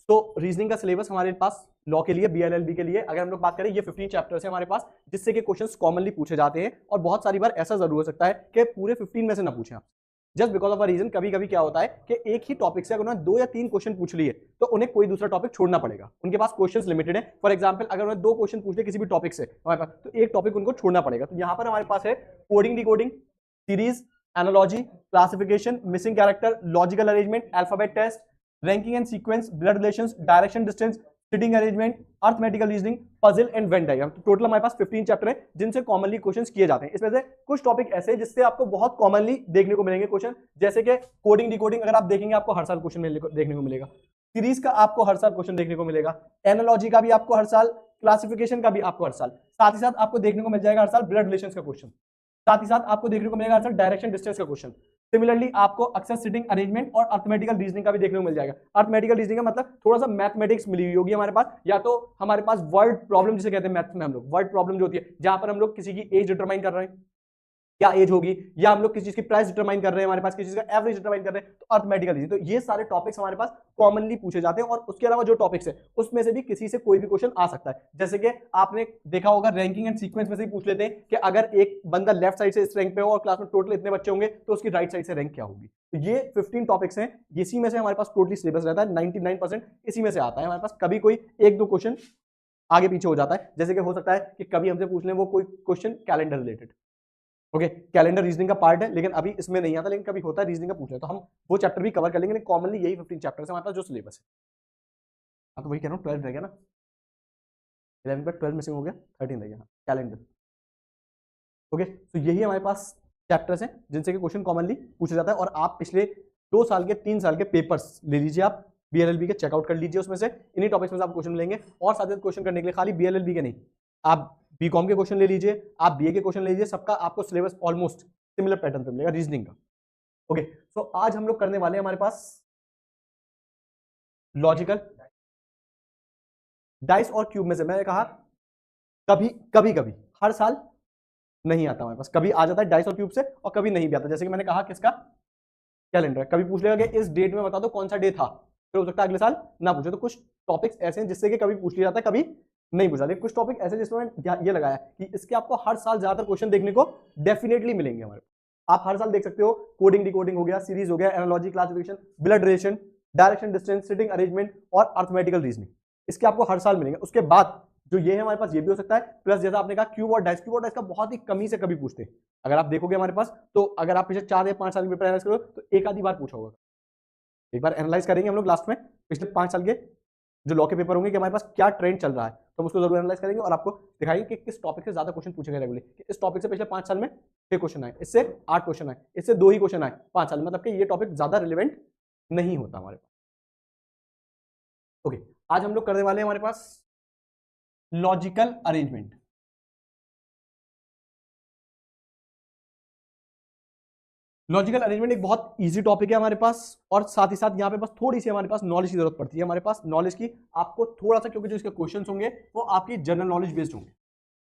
तो रीजनिंग का सिलेबस हमारे पास लॉ के लिए, बीएलएलबी के लिए अगर हम लोग बात करें, ये 15 चैप्टर्स है हमारे पास, जिससे कि क्वेश्चंस कॉमनली पूछे जाते हैं। और बहुत सारी बार ऐसा जरूर हो सकता है कि पूरे 15 में से ना पूछें आप, just because of a reason. कभी कभी क्या होता है कि एक ही टॉपिक से अगर उन्होंने 2 या 3 क्वेश्चन पूछ लिए तो उन्हें कोई दूसरा टॉपिक छोड़ना पड़ेगा, उनके पास क्वेश्चंस लिमिटेड है। फॉर एग्जांपल अगर उन्होंने 2 क्वेश्चन पूछ लिए किसी भी टॉपिक से हमारे पास, तो एक टॉपिक उनको छोड़ना पड़ेगा। तो यहां पर हमारे पास है coding, decoding, series, analogy, classification, missing character, logical arrangement, alphabet test, ranking and sequence, blood relations, direction distance, sitting arrangement, arithmetical reasoning, puzzle and Venn diagram. तो टोटल हमारे पास 15 चैप्टर है जिनसे कॉमनली क्वेश्चंस किए जाते हैं। इसमें से कुछ टॉपिक ऐसे हैं जिससे आपको बहुत कॉमनली देखने को मिलेंगे क्वेश्चन, जैसे कि कोडिंग, डिकोडिंग अगर आप देखेंगे आपको हर साल क्वेश्चन देखने को मिलेगा, सीरीज का आपको हर साल क्वेश्चन देखने को मिलेगा, एनालॉजी का भी आपको हर साल, क्लासिफिकेशन का भी आपको हर साल, साथ ही साथ आपको देखने को मिल जाएगा हर साल ब्लड रिलेशंस का क्वेश्चन, साथ ही साथ आपको देखने को मिलेगा हर साल डायरेक्शन डिस्टेंस का क्वेश्चन। सिमिलरली आपको अक्सर सिटिंग अरेंजमेंट और अर्थमेटिकल रीजनिंग का भी देखने को मिल जाएगा। अर्थमेटिकल रीजनिंग का मतलब थोड़ा सा मैथमेटिक्स मिली हुई होगी हमारे पास, या तो हमारे पास वर्ड प्रॉब्लम जिसे कहते हैं मैथ्स में हम लोग, वर्ड प्रॉब्लम जो होती है जहां पर हम लोग किसी की एज डिटरमाइन कर रहे हैं, क्या एज होगी, या हम लोग किसी चीज की प्राइस डिटरमाइन कर रहे हैं, हमारे पास किसी चीज का एवरेज डिटरमाइन कर रहे हैं, तो अर्थमेटिकल रीजनिंग। तो ये सारे टॉपिक्स हमारे पास कॉमनली पूछे जाते हैं। और उसके अलावा जो टॉपिक्स है उसमें से भी किसी से कोई भी क्वेश्चन आ सकता है। जैसे कि आपने देखा होगा रैंकिंग एंड सीक्वेंस में से ही पूछ लेते हैं कि अगर एक बंदा लेफ्ट साइड से इस रैंक पे हो और क्लास में टोटल इतने बच्चे होंगे तो उसकी राइट साइड से रैंक क्या होगी। तो ये 15 टॉपिक्स हैं, इसी में से हमारे पास टोटली सिलेबस रहता है, 99% इसी में से आता है हमारे पास। कभी कोई 1-2 क्वेश्चन आगे पीछे हो जाता है, जैसे कि हो सकता है कि कभी हमसे पूछ लें वो कोई question calendar related, okay, calendar reasoning का पार्ट है लेकिन अभी इसमें नहीं आता, लेकिन कभी होता है रीजनिंग का पूछ ले तो हम वो चैप्टर भी कवर कर लेंगे। कॉमनली यही 15 चैप्टर है हमारे पास जो सिलेबस है। हाँ तो वही कह रहा हूँ, 12 रह गया ना, 11 पर 12 मिसिंग हो गया, 13 रह गया कैलेंडर। ओके, तो यही हमारे पास चैप्टर्स हैं जिनसे कि क्वेश्चन कॉमनली पूछा जाता है। और आप पिछले 2 साल के 3 साल के पेपर्स ले लीजिए, आप बीएलएलबी के चेकआउट कर लीजिए, उसमें से इन्हीं टॉपिक्स में से आप क्वेश्चन लेंगे। और साथ ही क्वेश्चन करने के लिए खाली बीएलएलबी के नहीं, आप बीकॉम के क्वेश्चन ले लीजिए, आप बीए के क्वेश्चन ले लीजिए, सबका आपको सिलेबस ऑलमोस्ट सिमिलर पैटर्न पे मिलेगा रीजनिंग का। ओके, सो आज हम लोग करने वाले हैं हमारे पास लॉजिकल। डाइस और क्यूब में से मैंने कहा कभी कभी कभी हर साल नहीं आता हमारे पास, कभी आ जाता है डाइस और क्यूब से और कभी नहीं भी आता। जैसे कि मैंने कहा किसका कैलेंडर, कभी पूछ लेगा कि इस डेट में बता दो कौन सा डे था, फिर हो सकता है अगले साल ना पूछे। तो कुछ टॉपिक्स ऐसे हैं जिससे कि कभी पूछ लिया जाता है कभी नहीं पूछा। कुछ टॉपिक ऐसे जिसमें मैंने ये लगाया कि इसके आपको हर साल ज्यादातर क्वेश्चन देखने को डेफिनेटली मिलेंगे हमारे। आप हर साल देख सकते हो, कोडिंग, डिकोडिंग हो गया, सीरीज हो गया, analogy, classification, blood relation, direction distance, sitting arrangement और अर्थमेटिकल रीजनिंग, इसके आपको हर साल मिलेंगे। उसके बाद जो ये है हमारे पास ये भी हो सकता है, प्लस जैसा आपने कहा क्यूब और डाइस, क्यूब और डाइस का बहुत ही कमी से कभी पूछते हैं। अगर आप देखोगे हमारे पास, तो अगर आप पिछले 4 या 5 साल के पेपर एनालाइज करो तो एक आधी बार पूछा होगा। एक बार एनालाइज करेंगे हम लोग लास्ट में पिछले 5 साल के जो लॉ के पेपर होंगे कि हमारे पास क्या ट्रेंड चल रहा है, तो हम उसको जरूर एनालाइज करेंगे और आपको दिखाएंगे कि किस टॉपिक से ज्यादा क्वेश्चन पूछे गए रेगुलरली। कि इस टॉपिक से पिछले 5 साल में 6 क्वेश्चन आए, इससे 8 क्वेश्चन आए, इससे 2 ही क्वेश्चन आए 5 साल में, मतलब कि ये टॉपिक ज्यादा रिलेवेंट नहीं होता हमारे पास। ओके, आज हम लोग करने वाले हैं हमारे पास लॉजिकल अरेंजमेंट। लॉजिकल अरेंजमेंट एक बहुत इजी टॉपिक है हमारे पास, और साथ ही साथ यहाँ पे बस थोड़ी सी हमारे पास नॉलेज की जरूरत पड़ती है। हमारे पास नॉलेज की आपको थोड़ा सा, क्योंकि जो इसके क्वेश्चंस होंगे वो आपकी जनरल नॉलेज बेस्ड होंगे।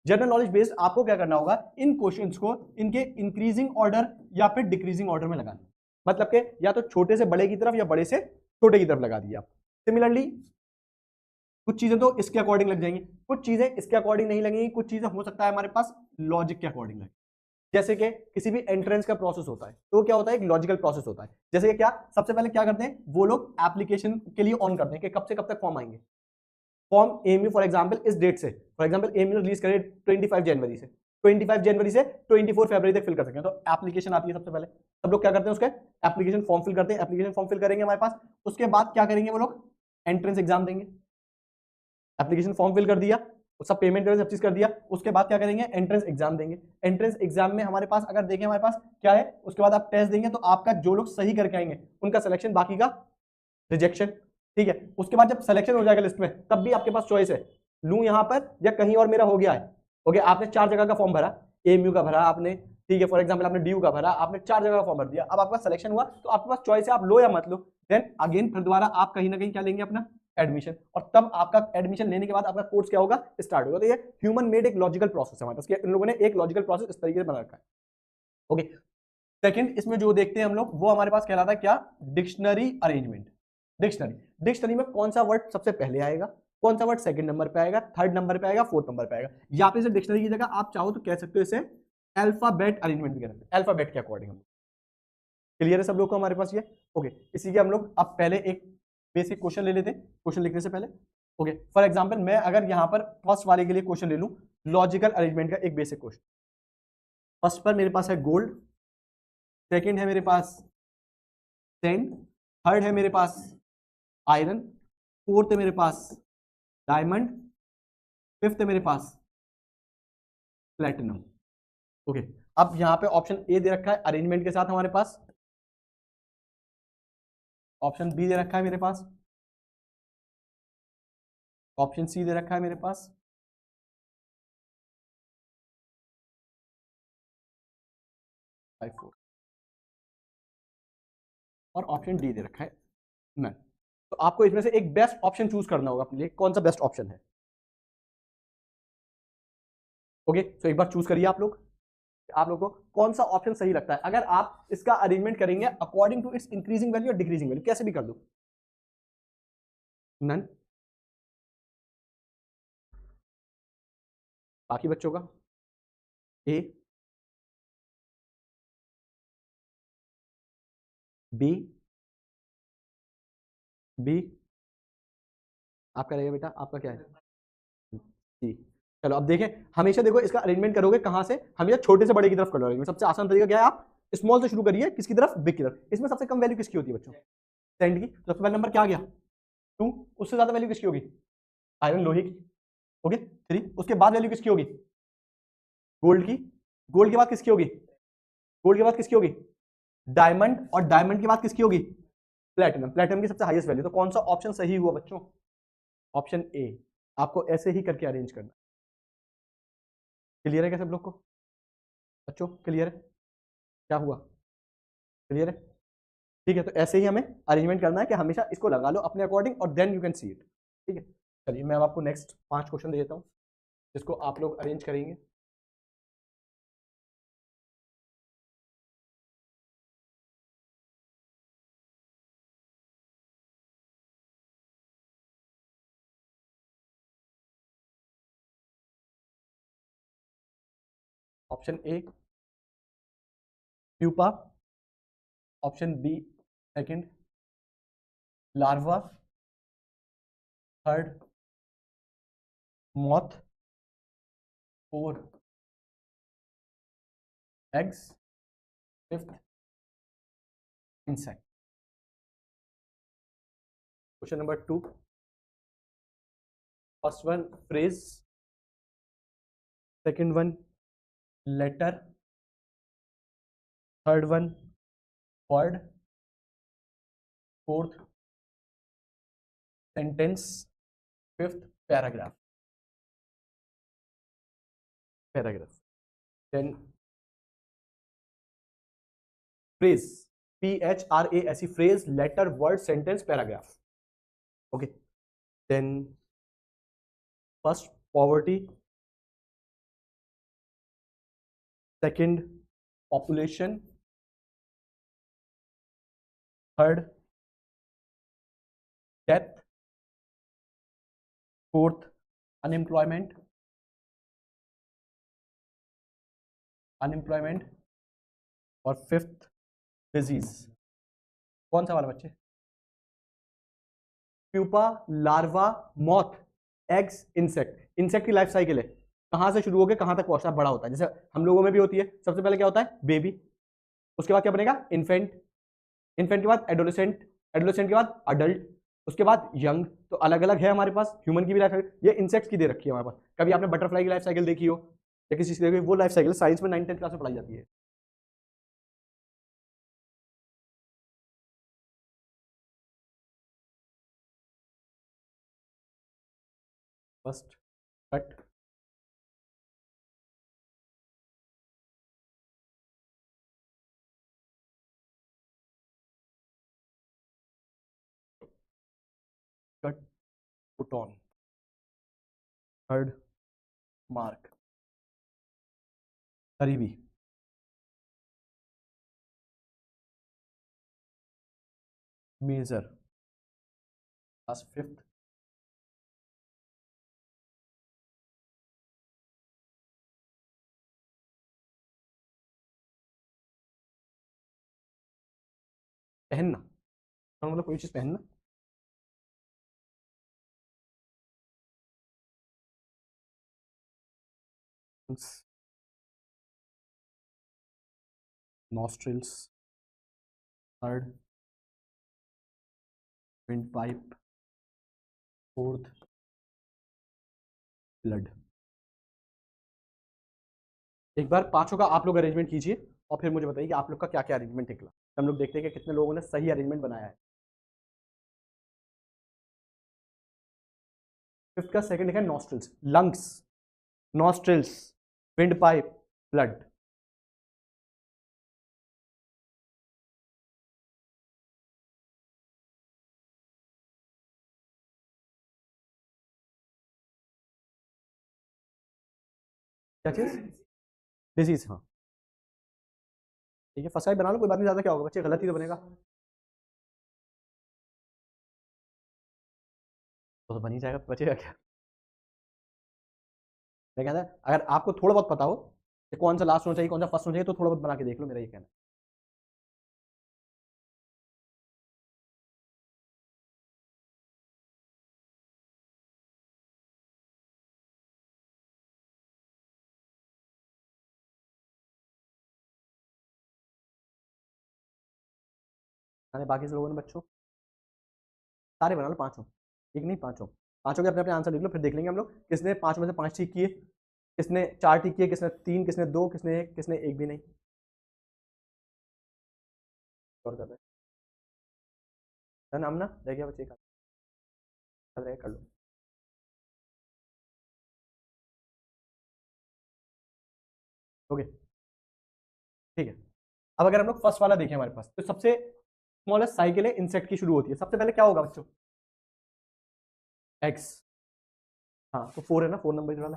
जनरल नॉलेज बेस्ड आपको क्या करना होगा, इन क्वेश्चंस को इनके इंक्रीजिंग ऑर्डर या फिर डिक्रीजिंग ऑर्डर में लगाना, मतलब कि या तो छोटे से बड़े की तरफ या बड़े से छोटे की तरफ लगा दिया आप। सिमिलरली कुछ चीजें तो इसके अकॉर्डिंग लग जाएंगी, कुछ चीजें इसके अकॉर्डिंग नहीं लगेंगी, कुछ चीजें हो सकता है हमारे पास लॉजिक के अकॉर्डिंग लगे। जैसे कि किसी भी एंट्रेंस का प्रोसेस होता है तो क्या होता है, एक लॉजिकल प्रोसेस होता है। जैसे कि क्या, सबसे पहले क्या करते हैं वो लोग एप्लीकेशन के लिए ऑन करते हैं कि कब से कब तक फॉर्म आएंगे। फॉर्म एमयू फॉर एग्जांपल इस डेट से, फॉर एग्जांपल एमयू रिलीज करे 25 जनवरी से, 25 जनवरी से 24 फरवरी तक फिल कर सकते हैं। तो एप्लीकेशन आती है सबसे पहले, सब लोग क्या करते हैं उसका एप्लीकेशन फॉर्म फिल करते हैं। एप्लीकेशन फॉर्म फिल करेंगे हमारे पास, उसके बाद क्या करेंगे वो लोग एंट्रेंस एग्जाम देंगे। एप्लीकेशन फॉर्म फिल कर दिया, सब पेमेंट कर, सब चीज कर दिया, उसके बाद क्या करेंगे एंट्रेंस एग्जाम देंगे। एंट्रेंस एग्जाम में हमारे पास अगर देखें हमारे पास क्या है, उसके बाद आप टेस्ट देंगे तो आपका जो लोग सही करके आएंगे उनका सिलेक्शन, बाकी का रिजेक्शन, ठीक है। उसके बाद जब सिलेक्शन हो जाएगा लिस्ट में तब भी आपके पास चॉइस है, लूं यहां पर या कहीं और मेरा हो गया है। ओके, आपने 4 जगह का फॉर्म भरा, एमयू का भरा आपने, ठीक है, फॉर एग्जांपल आपने डीयू का भरा, आपने 4 जगह का फॉर्म भर दिया, अब आपका सिलेक्शन हुआ तो आपके पास चॉइस है, आप लो या मत लो। देन अगेन फिर दोबारा आप कहीं ना कहीं क्या लेंगे अपना एडमिशन, और तब आपका एडमिशन लेने के बाद आपका कोर्स क्या होगा, स्टार्ट होगा। तो ये ह्यूमन मेड एक लॉजिकल प्रोसेस है हमारे पास, इन लोगों ने एक लॉजिकल प्रोसेस इस तरीके से बना रखा है। ओके, सेकंड इसमें जो देखते हैं हम लोग वो हमारे पास कहलाता है क्या, डिक्शनरी अरेंजमेंट। डिक्शनरी, डिक्शनरी में कौन सा वर्ड सबसे पहले आएगा, कौन सा वर्ड सेकंड नंबर पे आएगा, थर्ड नंबर पे आएगा, फोर्थ नंबर पे आएगा। यहाँ पे इसे डिक्शनरी की जगह आप चाहो तो कह सकते हो इसे अल्फाबेट अरेंजमेंट भी कह सकते हैं, अल्फाबेट के अकॉर्डिंग। क्लियर है सब लोग को हमारे पास ये? ओके, इसी के हम लोग अब पहले एक बेसिक क्वेश्चन ले लेते हैं क्वेश्चन लिखने से पहले। ओके, फॉर एग्जांपल मैं अगर यहाँ पर फर्स्ट वाले के लिए क्वेश्चन ले लूं, लॉजिकल अरेंजमेंट का एक बेसिक क्वेश्चन। फर्स्ट पर मेरे पास है गोल्ड, सेकंड है मेरे पास सेंड, थर्ड है मेरे पास आयरन, फोर्थ है मेरे पास डायमंड, फिफ्थ है मेरे पास प्लेटिनम। ओके, अब यहाँ पे ऑप्शन ए दे रखा है अरेंजमेंट के साथ हमारे पास, ऑप्शन बी दे रखा है मेरे पास, ऑप्शन सी दे रखा है मेरे पास, 5 4, और ऑप्शन डी दे रखा है नन। तो आपको इसमें से एक बेस्ट ऑप्शन चूज करना होगा अपने लिए, कौन सा बेस्ट ऑप्शन है। ओके, तो एक बार चूज करिए आप लोगों को कौन सा ऑप्शन सही लगता है। अगर आप इसका अरेंजमेंट करेंगे according to its increasing value और डिक्रीजिंग वैल्यू, कैसे भी कर दो, नन। बाकी बच्चों का ए, बी, बी, आपका रहेगा बेटा, आपका क्या है, सी। चलो अब देखें, हमेशा देखो इसका अरेंजमेंट करोगे कहां से, हमेशा छोटे से बड़े की तरफ करोगे। सबसे आसान तरीका क्या है, आप स्मॉल से शुरू करिए, किसकी तरफ, बिग की तरफ। इसमें सबसे कम वैल्यू किसकी होती है बच्चों, सेंड की। तो सबसे पहला नंबर क्या आ गया, 2, उससे ज्यादा वैल्यू किसकी होगी, आयरन लोहे की। ओके, 3, उसके बाद वैल्यू किसकी होगी, गोल्ड की। गोल्ड के बाद किसकी होगी, गोल्ड के बाद किसकी होगी, डायमंड, और डायमंड के बाद किसकी होगी, प्लेटिनम। प्लेटिनम की सबसे हाईएस्ट वैल्यू। तो कौन सा ऑप्शन सही हुआ बच्चों, ऑप्शन ए। आपको ऐसे ही करके अरेंज करना। क्लियर है क्या सब लोग को बच्चों, क्लियर है क्या हुआ, क्लियर है? ठीक है, तो ऐसे ही हमें अरेंजमेंट करना है कि हमेशा इसको लगा लो अपने अकॉर्डिंग और then you can see it. ठीक है, चलिए मैं अब आपको नेक्स्ट 5 क्वेश्चन दे देता हूँ जिसको आप लोग अरेंज करेंगे। Option A pupa, option B second larva, third moth, four eggs, fifth insect. Question number 2, first one phrase, second one letter, third one word, fourth sentence, fifth paragraph, paragraph. Then phrase, PHRASE, phrase, letter, word, sentence, paragraph. Okay, then first poverty, second population, third death, fourth unemployment, unemployment, और fifth disease. कौन सा वाला बच्चे, pupa, larva, moth, eggs, insect. Insect की life cycle है, कहां से शुरू होकर कहां तक पहुंचता बड़ा होता है, जैसे हम लोगों में भी होती है। सबसे पहले क्या होता है, बेबी, उसके बाद क्या बनेगा, इन्फेंट, इन्फेंट के बाद एडोलेसेंट, एडोलेसेंट के बाद अडल्ट, उसके बाद यंग। तो अलग अलग है हमारे पास, ह्यूमन की भी लाइफ साइकिल, ये इंसेक्ट्स की दे रखी है हमारे पास। कभी आपने बटरफ्लाई की लाइफ साइकिल देखी हो या किसी चीज की देखी हो, वो लाइफ साइकिल साइंस में 9th 10th क्लास में पढ़ाई जाती है। First cut, cut, put on, third mark, करीबी, मेजर, क्लास 5th। पहनना मतलब कोई चीज पहनना। Nostrils, third wind pipe, fourth blood. एक बार पांचों का आप लोग अरेंजमेंट कीजिए और फिर मुझे बताइए कि आप लोग का क्या क्या अरेंजमेंट निकला। हम लोग देखते हैं कि कितने लोगों ने सही अरेंजमेंट बनाया है। फिफ्थ का सेकंड लिखा है nostrils, lungs, nostrils, wind pipe, blood. क्या चीज? डिजीज, हाँ ठीक है, फर्स्ट टाइम बना लो, कोई बात नहीं, ज्यादा क्या होगा बच्चे, गलत ही तो बनेगा। तो बन ही जाएगा, बचेगा क्या। मैं कहता है अगर आपको थोड़ा बहुत पता हो कि कौन सा लास्ट होना चाहिए कौन सा फर्स्ट होना चाहिए तो थोड़ा बहुत बना के देख लो, मेरा ये कहना है। मैंने बाकी से लोगों ने बच्चों सारे बना लो, पांचों, एक नहीं पांचों, पांचों के अपने अपने आंसर लिख लो, फिर देख लेंगे हम लोग किसने पांच में से पांच ठीक किए, किसने चार ठीक किए, किसने तीन, किसने दो, किसने एक भी नहीं। और कर रहे नाम ना रह गया बच्चे का, कर लो। ओके ठीक है। अब अगर हम लोग फर्स्ट वाला देखें हमारे पास, तो सबसे स्मॉलेस्ट साइकिल है इंसेक्ट की शुरू होती है, सबसे पहले क्या होगा बच्चों? एक्स। हाँ तो 4 है ना, 4 नंबर वाला,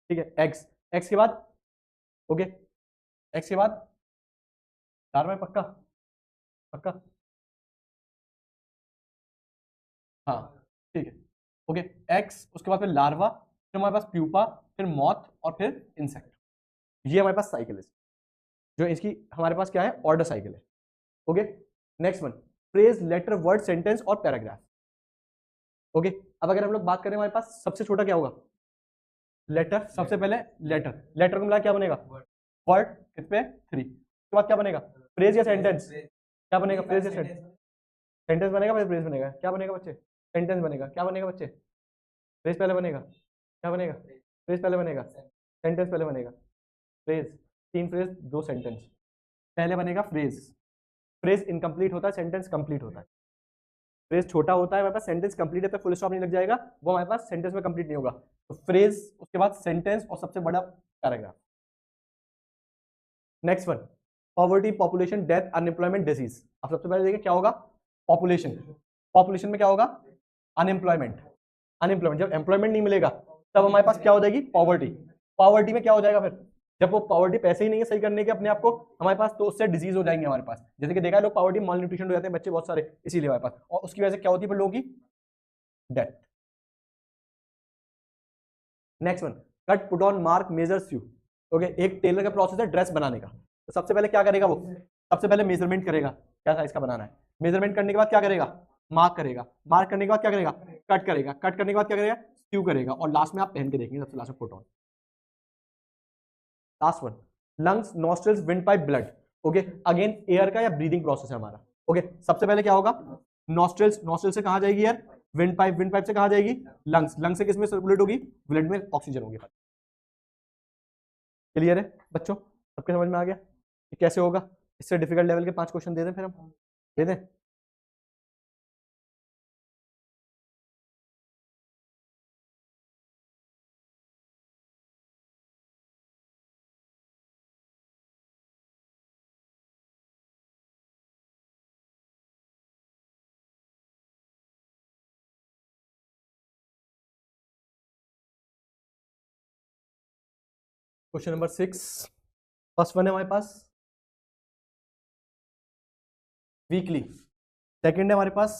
ठीक है, एक्स। एक्स के बाद, ओके, एक्स के बाद चार में पक्का, पक्का, हाँ ठीक है, ओके। एक्स, उसके बाद फिर लार्वा, फिर हमारे पास प्यूपा, फिर मॉथ और फिर इंसेक्ट। ये हमारे पास साइकिल है, जो इसकी हमारे पास क्या है, ऑर्डर साइकिल है। Okay, next one, phrase, letter, word, sentence और पैराग्राफ। ओके, अब अगर हम लोग बात करें हमारे पास सबसे छोटा क्या होगा, लेटर, सबसे पहले लेटर, लेटर को मिला क्या बनेगा, वर्ड, किस पे 3, उसके बाद क्या बनेगा, फ्रेज या सेंटेंस, क्या बनेगा, फ्रेज या सेंटेंस, सेंटेंस बनेगा फिर फ्रेज बनेगा, क्या बनेगा बच्चे, सेंटेंस बनेगा, क्या बनेगा बच्चे, फ्रेज पहले बनेगा, क्या बनेगा, फ्रेज पहले बनेगा, सेंटेंस पहले बनेगा, फ्रेज, 3 फ्रेज 2 सेंटेंस, पहले बनेगा फ्रेज। फ्रेज इनकम्प्लीट होता है, सेंटेंस कंप्लीट होता है। फ्रेज छोटा होता है हमारे पास, सेंटेंस कंप्लीट है तो फुल स्टॉप नहीं लग जाएगा, वो हमारे पास सेंटेंस में कंप्लीट नहीं होगा। तो फ्रेज, उसके बाद सेंटेंस और सबसे बड़ा paragraph. Next one, poverty, population, death, unemployment, disease. अब सबसे पहले देखिए क्या होगा, पॉपुलेशन। पॉपुलेशन में क्या होगा, अनएम्प्लॉयमेंट। अनएम्प्लॉयमेंट, जब एम्प्लॉयमेंट नहीं मिलेगा तब हमारे पास क्या हो जाएगी, पॉवर्टी। पॉवर्टी में क्या हो जाएगा फिर, जब वो पॉवर्टी पैसे ही नहीं है सही करने के अपने आप को हमारे पास, तो उससे डिजीज हो जाएंगे हमारे पास। जैसे कि देखा है लोग पॉवर्टी, मॉल न्यूट्रिशन हो जाते हैं बच्चे बहुत सारे इसीलिए हमारे पास, और उसकी वजह से क्या होती है फिर लोगों की, death. Next one, cut, put on, mark, measure, sew. Okay, एक टेलर का प्रोसेस है ड्रेस बनाने का, तो सबसे पहले क्या करेगा वो, सबसे पहले मेजरमेंट करेगा क्या साइज का बनाना है, मेजरमेंट करने के बाद क्या करेगा, मार्क करेगा, मार्क करने के बाद क्या करेगा, कट करेगा, कट करने के बाद क्या करेगा, स्यू करेगा, और लास्ट में आप पहन के देखेंगे सबसे लास्ट में put on. Last one, lungs, nostrils, wind pipe, blood. Okay, again air का या ब्रीदिंग प्रोसेस है हमारा। ओके, सबसे पहले क्या होगा, नॉस्ट्रल्स, नॉस्ट्रल से कहां जाएगी air, wind pipe, wind pipe से कहां जाएगी, लंग्स, लंग्स से किसमें सर्कुलेट होगी, ब्लड में ऑक्सीजन होगी। क्लियर है बच्चों, सबके समझ में आ गया कि कैसे होगा। इससे डिफिकल्ट लेवल के 5 क्वेश्चन दे दें फिर हम, दे दें। क्वेश्चन नंबर 6, फर्स्ट वन है हमारे पास वीकली, सेकंड है हमारे पास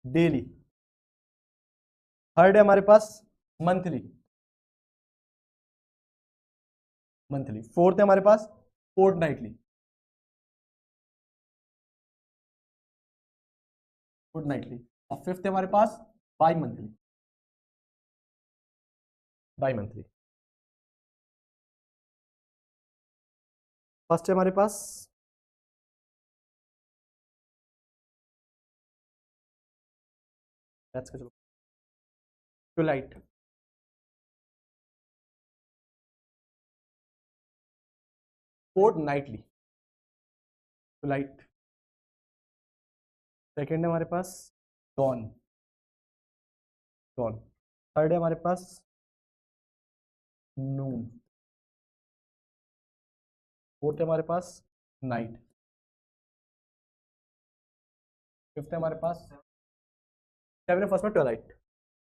डेली, थर्ड है हमारे पास मंथली, मंथली। फोर्थ है हमारे पास फोर्टनाइटली, फोर्टनाइटली। और फिफ्थ है हमारे पास bi monthly, bi monthly. First है हमारे पास चलो ट्यूलाइट, फोर्टनाइटली, ट्यूलाइट। सेकेंड है हमारे पास डॉन, डॉन। थर्ड है हमारे पास नून। फोर्थ है हमारे पास नाइट। फिफ्थ है हमारे पास सेवन है फर्स्ट में ट्वेलाइट,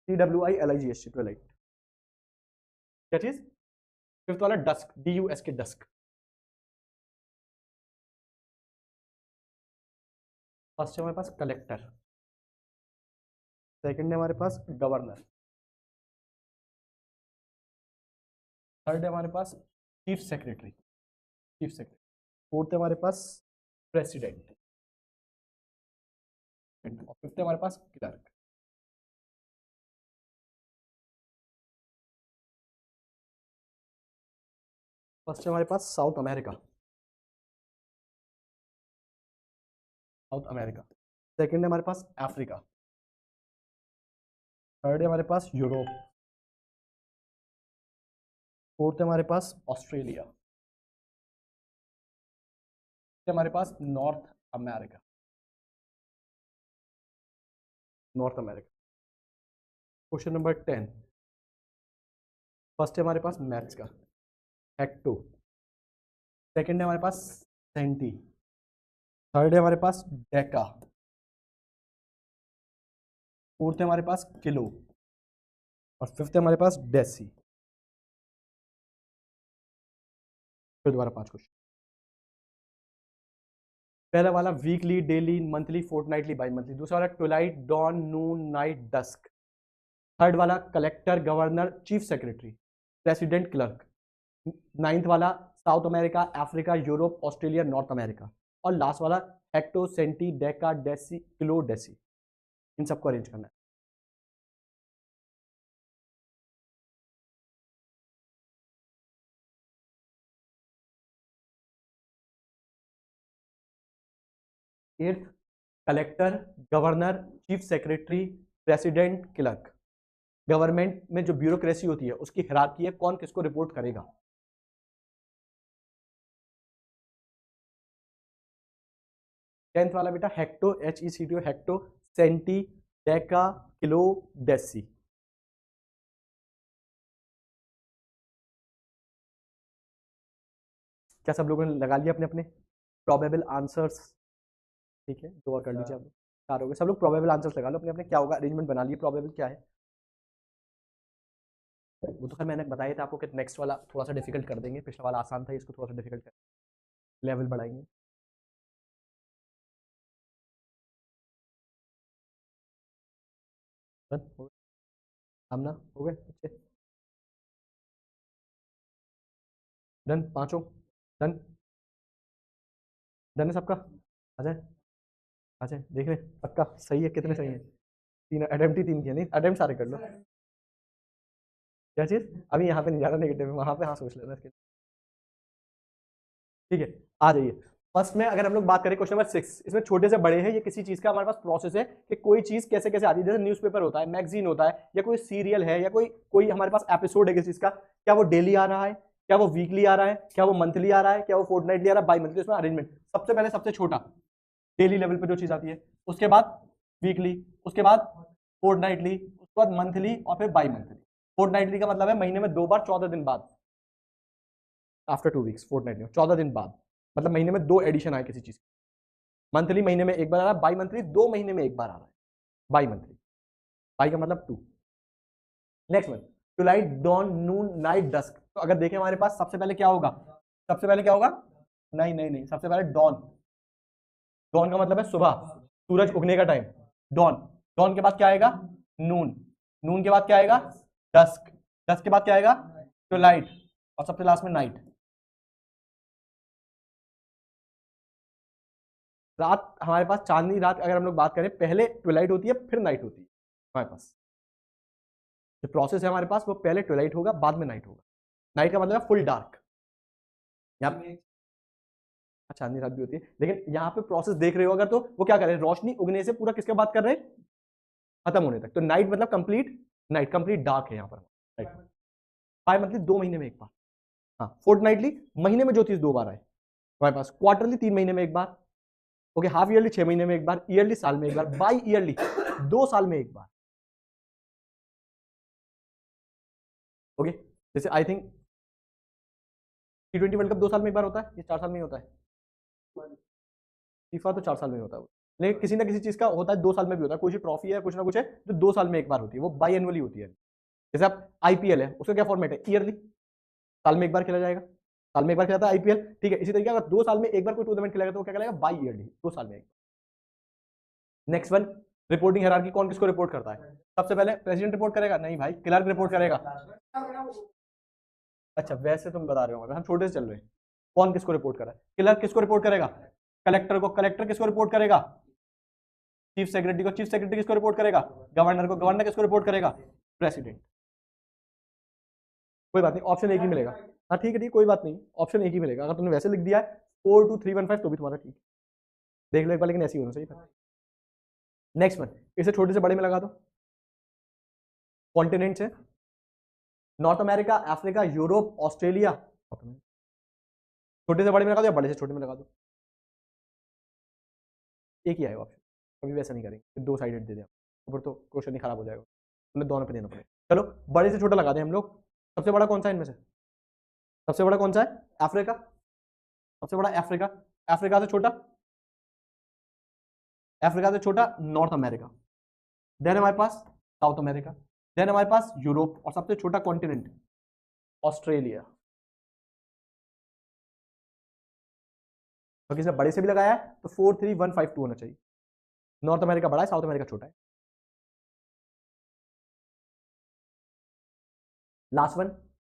TWILIGHT, ट्वेलाइट। क्या चीज? फिफ्थ वाला डस्क, DUSK, डस्क। फर्स्ट है हमारे पास कलेक्टर, सेकंड है हमारे पास गवर्नर, थर्ड है हमारे पास chief secretary, chief secretary. Fourth है हमारे पास प्रेसिडेंट, और फिफ्थ है हमारे पास क्लर्क। फर्स्ट है हमारे पास South America, South America. Second है हमारे पास अफ्रीका, थर्ड है हमारे पास यूरोप, फोर्थ है हमारे पास ऑस्ट्रेलिया, फिफ्थ है हमारे पास North America, North America. Question number 10। First है हमारे पास मैथ्स का हेक्टो, सेकंड है हमारे पास सेंटी, थर्ड है हमारे पास डेका, फोर्थ है हमारे पास किलो, और फिफ्थ है हमारे पास डेसी। फिर दोबारा 5 क्वेश्चन। पहला वाला weekly, daily, monthly, fortnightly, bi monthly. दूसरा वाला twilight, dawn, noon, night, dusk. Third वाला collector, governor, chief secretary, president, clerk. Ninth वाला South America, Africa, Europe, Australia, North America. और लास्ट वाला hecto, centi, deca, deci, kilo, deci. इन सबको arrange करना है। Eighth collector, governor, chief secretary, president, clerk. Government में जो ब्यूरोक्रेसी होती है उसकी हिरार्की है, कौन किसको रिपोर्ट करेगा। टेंथ वाला बेटा hecto, HECTO, hecto, centi, deca, kilo, deci. क्या सब लोगों ने लगा लिया अपने अपने प्रोबेबल आंसर्स? ठीक है, दो और कर लीजिए आप लोग, 4 हो गए। सब लोग प्रोबेबल आंसर्स लगा लो अपने अपने। क्या होगा, अरेंजमेंट बना लिए, प्रोबेबल क्या है। वो तो खैर मैंने बताया था आपको कि नेक्स्ट वाला थोड़ा सा डिफिकल्ट कर देंगे, पिछला वाला आसान था, इसको थोड़ा सा डिफिकल्ट कर लेवल बढ़ाएंगे। डन हो गए, सामना हो गए अच्छे। डन, पांचों डन, डन है सबका। आ जाए, आ जाए देख रहे, पक्का सही है? कितने सही है? 3 अटेम्प्ट ही 3 किए, नहीं अटेम्प्ट सारे कर लो। क्या चीज? अभी यहाँ पे नहीं जाना नेगेटिव, वहां पे हाँ सोच लेना इसके। ठीक है, आ जाइए। फर्स्ट में अगर हम लोग बात करें क्वेश्चन नंबर 6, इसमें छोटे से बड़े हैं, ये किसी चीज का हमारे पास प्रोसेस है कि कोई चीज कैसे कैसे आती है। जैसे न्यूज़पेपर होता है, मैगजीन होता है, या कोई सीरियल है, या कोई कोई हमारे पास एपिसोड है किसी चीज का। क्या वो डेली आ रहा है, क्या वो वीकली आ रहा है, क्या वो मंथली आ रहा है, क्या वो फोर्टनाइटली आ रहा है, बाई मंथली। इसमें अरेंजमेंट सबसे पहले सबसे छोटा डेली लेवल पे जो चीज आती है, उसके बाद वीकली, उसके बाद फोर्टनाइटली, उसके बाद मंथली, और फिर बाई मंथली। फोर्टनाइटली का मतलब है महीने में 2 बार 14 दिन बाद, आफ्टर 2 वीक्स। फोर्टनाइटली 14 दिन बाद, मतलब महीने में 2 एडिशन आए किसी चीज। मंथली महीने में एक बार आ रहा है, बाई मंथली 2 महीने में एक बार आ रहा है, बाई मंथली। बाई का मतलब 2। Next one, टुलाइट, don, noon, night, dusk. तो अगर देखें हमारे पास सबसे पहले क्या होगा, सबसे पहले क्या होगा, नहीं नहीं नहीं, सबसे पहले डॉन। डॉन का मतलब है सुबह, सूरज उगने का टाइम, डॉन। डॉन के बाद क्या आएगा, नून। नून के बाद क्या आएगा? डस्क। डस्क के बाद क्या आएगा? ट्विलाइट। और सबसे लास्ट में नाइट। रात हमारे पास, चांदनी रात अगर हम लोग बात करें, पहले ट्विलाइट होती है फिर नाइट होती है हमारे पास। जो प्रोसेस है हमारे पास वो पहले ट्विलाइट होगा बाद में नाइट होगा। नाइट का मतलब है फुल डार्क। यहाँ चांदनी रात भी होती है, लेकिन यहाँ पे प्रोसेस देख रहे हो अगर, तो वो क्या कर रहे हैं, रोशनी उगने से पूरा किसके बात कर रहे हैं, खत्म होने तक। तो नाइट मतलब कंप्लीट नाइट, कंप्लीट डार्क है यहाँ पर। राइट। 5 मंथली 2 महीने में एक बार। हाँ, फोर्टनाइटली महीने में जो चीज 2 बार आए हमारे पास। क्वार्टरली 3 महीने में एक बार। ओके, हाफ ईयरली 6 महीने में एक बार। ईयरली साल में एक बार। बाई ईयरली 2 साल में एक बार। ओके, जैसे I think T20 world cup 2 साल में एक बार होता है, ये 4 साल में ही होता है। फीफा तो 4 साल में ही होता है, लेकिन किसी ना किसी चीज का होता है 2 साल में भी होता है। कोई ट्रॉफी है, कुछ ना कुछ है जो 2 साल में एक बार होती है, वो बाई एनुअली होती है। जैसे आप आईपीएल है, उसका क्या फॉर्मेट है, ईयरली, साल में एक बार खेला जाएगा। साल में एक बार खेला था आईपीएल, ठीक है। इसी तरीके अगर 2 साल में एक बार कोई टूर्नामेंट खेलेगा तो वो क्या करेगा, बाई ईयरली, 2 साल में एक। नेक्स्ट वन, रिपोर्टिंग हायरार्की, कौन किसको रिपोर्ट करता है? सबसे पहले प्रेसिडेंट रिपोर्ट करेगा? नहीं भाई, क्लर्क रिपोर्ट करेगा। अच्छा, वैसे तुम बता रहे हो, हम छोटे से चल रहे हैं। कौन किसको रिपोर्ट कर रहा है? क्लर्क किसको रिपोर्ट करेगा? कलेक्टर को। कलेक्टर किसको रिपोर्ट करेगा? चीफ सेक्रेटरी को। चीफ सेक्रेटरी किसको रिपोर्ट करेगा? गवर्नर को। गवर्नर किसको रिपोर्ट करेगा? प्रेसिडेंट। कोई बात नहीं, ऑप्शन एक ही मिलेगा। हाँ ठीक है, ठीक, कोई बात नहीं, ऑप्शन एक ही मिलेगा। अगर तुमने वैसे लिख दिया है 42315 तो भी तुम्हारा ठीक है, देख लो एक बार, लेकिन ऐसी होना चाहिए। नेक्स्ट वन, इसे छोटे से बड़े में लगा दो। कॉन्टिनेंट्स है, north America, Africa, Europe, Australia. छोटे से बड़े में लगा दो या बड़े से छोटे में लगा दो, एक ही आएगा ऑप्शन। कभी वैसा नहीं करेंगे, 2 साइडेड दे दें ऊपर, तो क्वेश्चन ही खराब हो जाएगा, हमें दोनों पे देना पड़ेगा। चलो, बड़े से छोटा लगा दें हम लोग। सबसे बड़ा कौन सा है इनमें से? सबसे बड़ा कौन सा है? अफ्रीका। सबसे बड़ा अफ्रीका। अफ्रीका से छोटा? अफ्रीका से छोटा नॉर्थ अमेरिका। देन हमारे पास साउथ अमेरिका। देन हमारे पास यूरोप, और सबसे छोटा कॉन्टिनेंट ऑस्ट्रेलिया। तो किसने बड़े से भी लगाया है, तो 43152 होना चाहिए। नॉर्थ अमेरिका बड़ा है, साउथ अमेरिका छोटा है। Last one,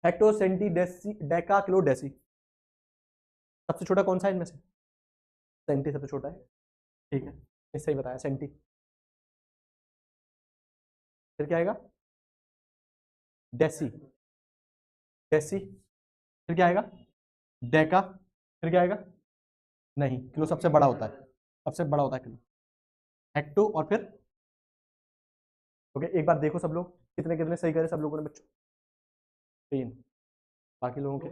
hecto centi deci deca kilo deci. सबसे छोटा कौन सा है इनमें से? सेंटी सबसे छोटा है, ठीक है, इससे ही बताया सेंटी। फिर क्या आएगा? डेसी। डेसी। फिर क्या आएगा? डेका। फिर क्या आएगा? नहीं, किलो सबसे बड़ा होता है, सबसे बड़ा होता है किलो। हेक्टो और फिर, ओके, एक बार देखो सब लोग कितने कितने सही करे सब लोगों ने बच्चों। 3, बाकी लोगों के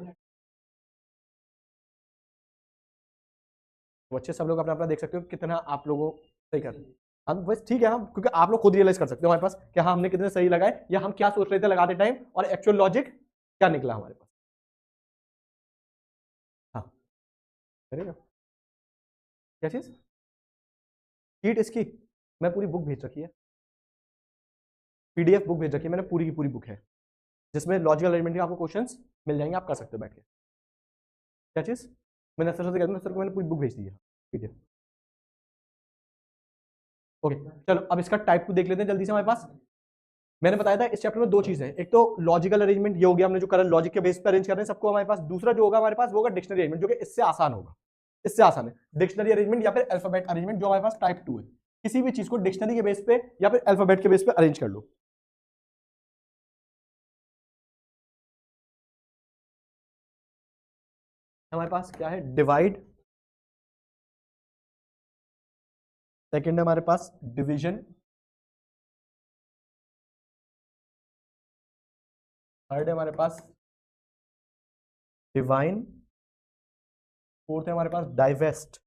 वो अच्छे, सब लोग अपना अपना देख सकते हो कितना आप लोगों सही कर रहे हैं। हम बस ठीक है, हम क्योंकि आप लोग खुद रियलाइज कर सकते हो हमारे पास कि हाँ हमने कितने सही लगाए, या हम क्या सोच रहे थे लगाते टाइम, और एक्चुअल लॉजिक क्या निकला हमारे पास। हाँ, करेगा क्या चीज, शीट इसकी मैं पूरी बुक भेज रखी है, पीडीएफ बुक भेज रखी है मैंने, पूरी की पूरी बुक है, जिसमें लॉजिकल अरेंजमेंट के आपको क्वेश्चंस मिल जाएंगे, आप कर सकते हो बैठ के। क्या चीज, मैंने सर से कह दूँ, सर को मैंने पूरी बुक भेज दी है, पीडीएफ। ओके, चलो अब इसका टाइप 2 देख लेते हैं जल्दी से हमारे पास। मैंने बताया था इस चैप्टर में 2 चीजें हैं, एक तो लॉजिकल अरेंजमेंट, ये हो गया हमने जो करंट लॉजिक के बेस पर अरेंज कर रहे हैं सबको हमारे पास। दूसरा जो होगा हमारे पास वो होगा डिक्शनरी अरेंजमेंट, जो कि इससे आसान होगा, इससे आसान है डिक्शनरी अरेंजमेंट या फिर अल्फाबेट अरेंजमेंट, जो हमारे पास टाइप 2 है। किसी भी चीज को डिक्शनरी के बेस पे या फिर अल्फाबेट के बेस पे अरेंज कर लो। हमारे पास क्या है, डिवाइड। सेकंड है हमारे पास डिवीजन। थर्ड है हमारे पास डिवाइन। फोर्थ है हमारे पास डाइवेस्ट।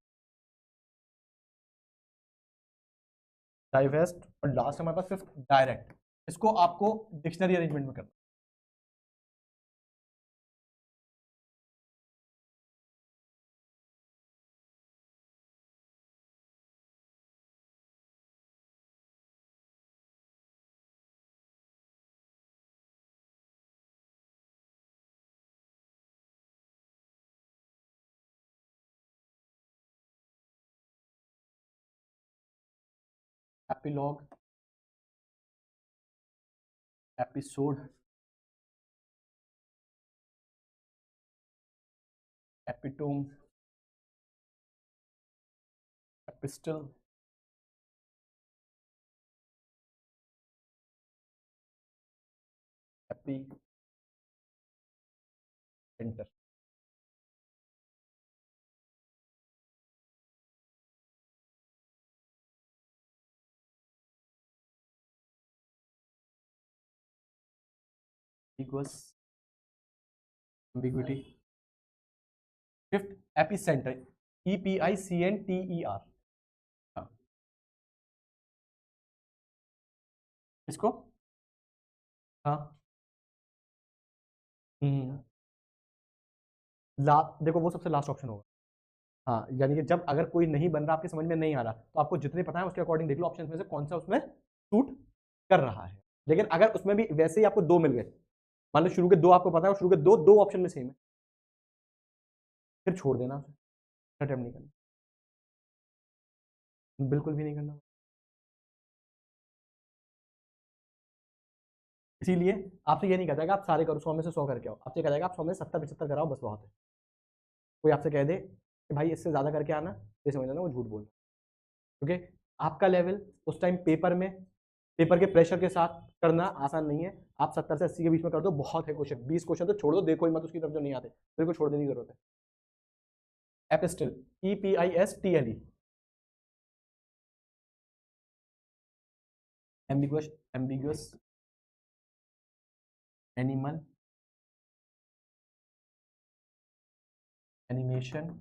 डाइवेस्ट, और लास्ट हमारे पास फिफ्थ डायरेक्ट। इसको आपको डिक्शनरी अरेंजमेंट में करना। Epilogue episode, epitome, epistle, AP centre. Equals ambiguity. Fifth epicentre, EPICNTER। हाँ, इसको हाँ देखो वो सबसे लास्ट ऑप्शन होगा। हाँ, यानी कि जब अगर कोई नहीं बन रहा, आपके समझ में नहीं आ रहा, तो आपको जितने पता है उसके अकॉर्डिंग देख लो ऑप्शन में से कौन सा उसमें सूट कर रहा है। लेकिन अगर उसमें भी वैसे ही आपको दो मिल गए, मान लो शुरू के दो आपको पता है और शुरू के दो दो ऑप्शन में सेम है, फिर छोड़ देना उसे, अटेम्प्ट नहीं करना, बिल्कुल भी नहीं करना। इसीलिए आपसे ये नहीं कहता कि आप सारे करो 100 में से 100 करके आओ, आपसे कहता है कि आप 100 में 70-75 कराओ, बस बहुत है। कोई आपसे कह दे कि भाई इससे ज्यादा करके आना, ये समझ लेना वो झूठ बोल रहा है, क्योंकि आपका लेवल उस टाइम पेपर के प्रेशर के साथ करना आसान नहीं है। आप 70 से 80 के बीच में कर दो, बहुत है क्वेश्चन, 20 क्वेश्चन तो छोड़ दो, देखो ही मत उसकी तरफ जो नहीं आते, बिल्कुल छोड़ देने की जरूरत है। Epistle, EPISTLE, ambiguous animal, animation,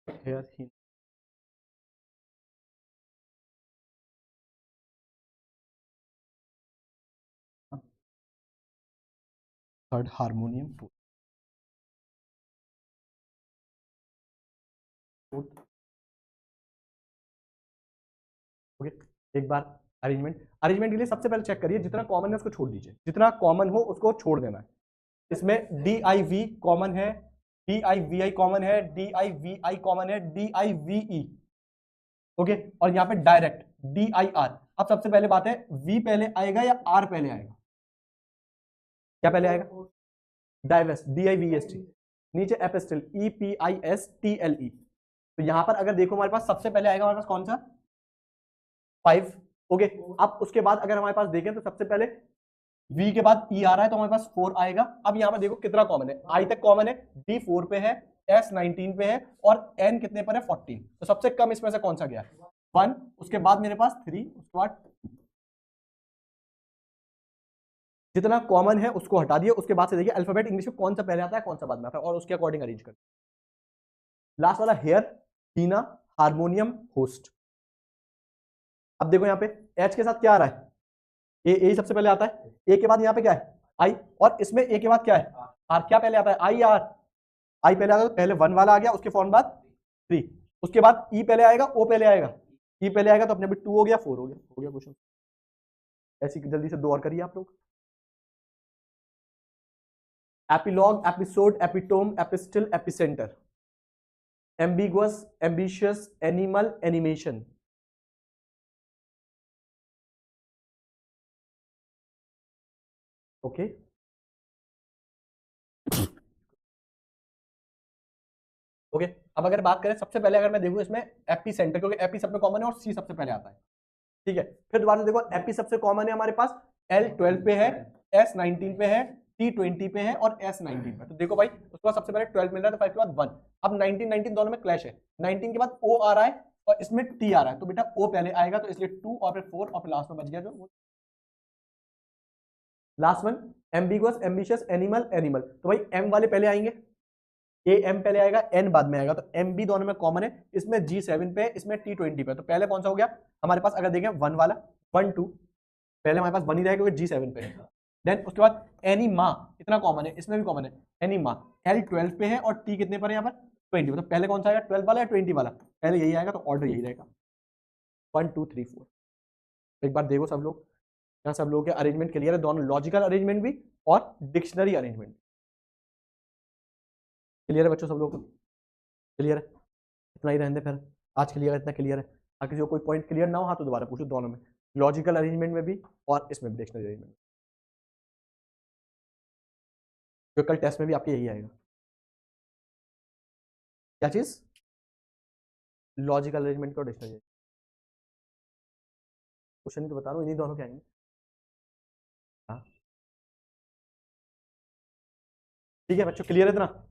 hair, third harmonium, fourth. Okay, एक बार अरेंजमेंट के लिए सबसे पहले चेक करिए, जितना कॉमन है उसको छोड़ दीजिए, जितना कॉमन हो उसको छोड़ देना है। इसमें DIV कॉमन है, DIVI कॉमन है, DIVI कॉमन है, DIVE, ओके, और यहाँ पे डायरेक्ट DIR। अब सबसे पहले बात है, V पहले आएगा या R पहले आएगा? क्या पहले आएगा? Divest, DIVEST। नीचे एपिस्टल, EPISTLE। तो यहां पर अगर देखो हमारे पास सबसे पहले आएगा हमारे पास कौन सा? 5, ओके। अब उसके बाद अगर हमारे पास देखें तो सबसे पहले V के बाद E आ रहा है, तो हमारे पास 4 आएगा। अब यहां पर देखो कितना कॉमन है, I तक कॉमन है, D 4 पे है, S 19 पे है, और N कितने पर है? 14। तो सबसे कम इसमें से कौन सा गया? 1। उसके बाद मेरे पास 3, उसके बाद जितना कॉमन है उसको हटा दिया। उसके बाद से देखिए अल्फाबेट इंग्लिश में कौन सा पहले आता है, कौन सा बाद में आता है, और उसके अकॉर्डिंग अरेंज कर। लास्ट वाला हेयर, टीना, हारमोनियम, होस्ट। अब देखो यहाँ पे H के साथ क्या आ रहा है? ए सबसे पहले आता है, ए के बाद यहाँ पे क्या है? I, और इसमें ए के बाद क्या है? R। क्या पहले आता है? I पहले आता है, तो पहले 1 वाला आ गया, उसके फौरन बाद 3, उसके बाद E पहले आएगा, O पहले आएगा, E पहले आएगा, तो अपने 2 हो गया, 4 हो गया क्वेश्चन। ऐसी जल्दी से 2 और करिए आप लोग। Epilogue, episode, epitome, epistle, epicentre, ambiguous, ambitious, animal, animation. Okay, okay. अब अगर बात करें सबसे पहले, अगर मैं देखूं इसमें एपी सेंटर, क्योंकि एपी सब में कॉमन है और सी सबसे पहले आता है, ठीक है। फिर दोबारा देखो एपी सबसे कॉमन है हमारे पास, L12 पे है, S19 पे है, T20 पे है, और S19 पे। तो देखो भाई उसके बाद सबसे पहले 12 मिल रहा है, तो 5 के बाद 1। अब 19 दोनों में क्लैश है, 19 के बाद O आ रहा है और इसमें T आ रहा है, तो बेटा O पहले आएगा, तो इसलिए 2 और फिर 4 और फिर लास्ट में बच गया जो last one, ambiguous, ambitious, animal, animal. तो भाई M वाले पहले आएंगे, M पहले आएगा, N बाद में आएगा, तो MB दोनों में कॉमन है, इसमें G7 पे, इसमें T20 पे। तो पहले कौन सा हो गया हमारे पास? अगर देखें 1 वाला, 1 2, पहले हमारे पास 1 ही रहेगा क्योंकि G7 पे है। देन उसके बाद एनी माँ, इतना कॉमन है, इसमें भी कॉमन है, एनी माँ। एल 12 पे है और टी कितने पर है यहाँ पर 20, मतलब पहले कौन सा आएगा 12 वाला या 20 वाला, पहले यही आएगा, तो ऑर्डर यही रहेगा 1 2 3 4। एक बार देखो सब लोग, यहाँ सब लोगों के अरेंजमेंट क्लियर है, दोनों लॉजिकल अरेंजमेंट भी और डिक्शनरी अरेंजमेंट क्लियर है बच्चों सब लोग को, क्लियर है, इतना ही रहने दे फिर आज के लिए, अगर इतना क्लियर है, अगर किसी को कोई पॉइंट क्लियर ना हो हाँ तो दोबारा पूछो, दोनों में, लॉजिकल अरेंजमेंट में भी और इसमें भी डिक्शनरी अरेंजमेंट, जो कल टेस्ट में भी आपके यही आएगा। क्या चीज, लॉजिकल अरेंजमेंट का डिक्शनरी, क्वेश्चन ही तो बता रहा हूँ, इन्हीं दोनों के आएंगे। हाँ ठीक है बच्चों, क्लियर है इतना।